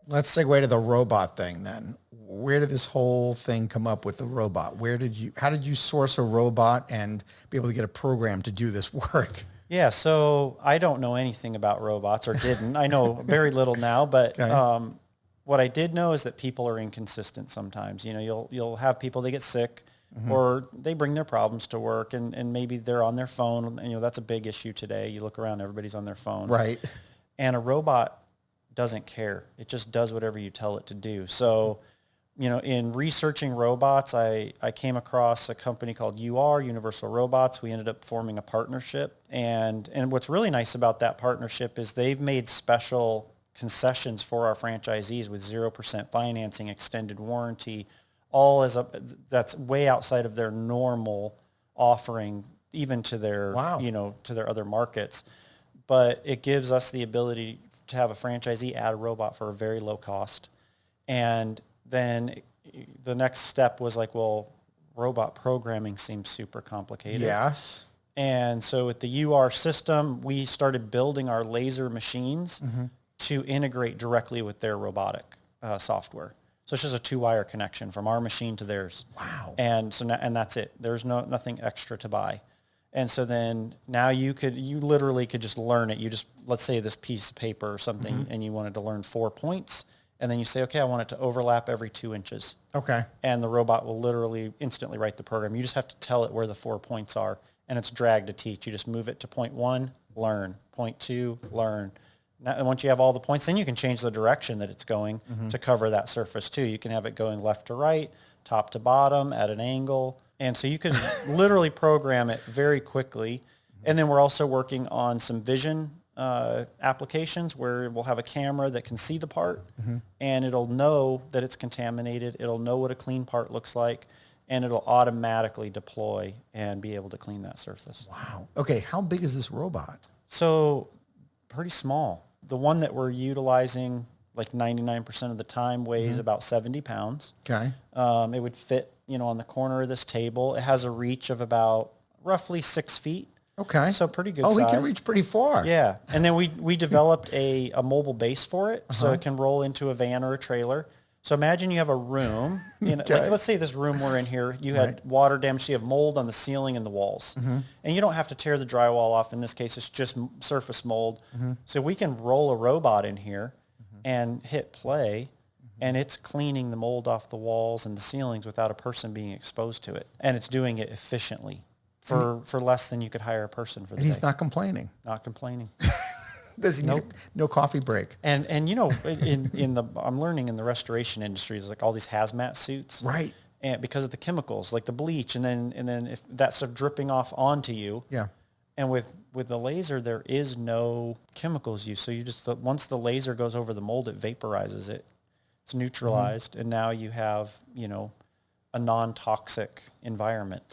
Let's segue to the robot thing then. Where did this whole thing come up with the robot? How did you source a robot and be able to get a program to do this work? Yeah, so I don't know anything about robots, or didn't. I know very little now, but Okay. what I did know is that people are inconsistent sometimes. You know, you'll have people, they get sick, Hmm. or they bring their problems to work, and maybe they're on their phone. And, that's a big issue today. You look around, everybody's on their phone. Right. And a robot doesn't care. It just does whatever you tell it to do. So, in researching robots, I came across a company called Universal Robots. We ended up forming a partnership. And what's really nice about that partnership is they've made special concessions for our franchisees with 0% financing, extended warranty, that's way outside of their normal offering, even to their, Wow. to their other markets. But it gives us the ability to have a franchisee add a robot for a very low cost. And then the next step was like, well, robot programming seems super complicated. Yes. And so with the UR system, we started building our laser machines to integrate directly with their robotic software. So it's just a 2-wire connection from our machine to theirs. Wow. And so and that's it. There's nothing extra to buy. And so then now you literally could just learn it. Let's say this piece of paper or something, and you wanted to learn 4 points. And then you say, okay, I want it to overlap every 2 inches. Okay. And the robot will literally instantly write the program. You just have to tell it where the 4 points are, and it's drag to teach. You just move it to point 1, learn. Point 2, learn. Now, and once you have all the points, then you can change the direction that it's going to cover that surface too. You can have it going left to right, top to bottom, at an angle. And so you can literally program it very quickly. And then we're also working on some vision applications where we'll have a camera that can see the part, and it'll know that it's contaminated. It'll know what a clean part looks like, and it'll automatically deploy and be able to clean that surface. Wow. Okay. How big is this robot? So pretty small. The one that we're utilizing, like 99% of the time, weighs about 70 pounds. Okay. It would fit, on the corner of this table. It has a reach of about roughly 6 feet. Okay. So pretty good Oh, size. we can reach pretty far. Yeah. And then we developed a mobile base for it, so it can roll into a van or a trailer. So imagine you have a room, like let's say this room we're in here, you had water damage, so you have mold on the ceiling and the walls. And you don't have to tear the drywall off. In this case, it's just surface mold. So we can roll a robot in here and hit play, and it's cleaning the mold off the walls and the ceilings without a person being exposed to it. And it's doing it efficiently for less than you could hire a person for the And he's day. not complaining. Not complaining. Does he need no coffee break? And I'm learning in the restoration industry, there's like all these hazmat suits. Right. And because of the chemicals, like the bleach, and then if that stuff dripping off onto you. Yeah. And with the laser, there is no chemicals used. So once the laser goes over the mold, it vaporizes it. It's neutralized, and now you have, a non-toxic environment.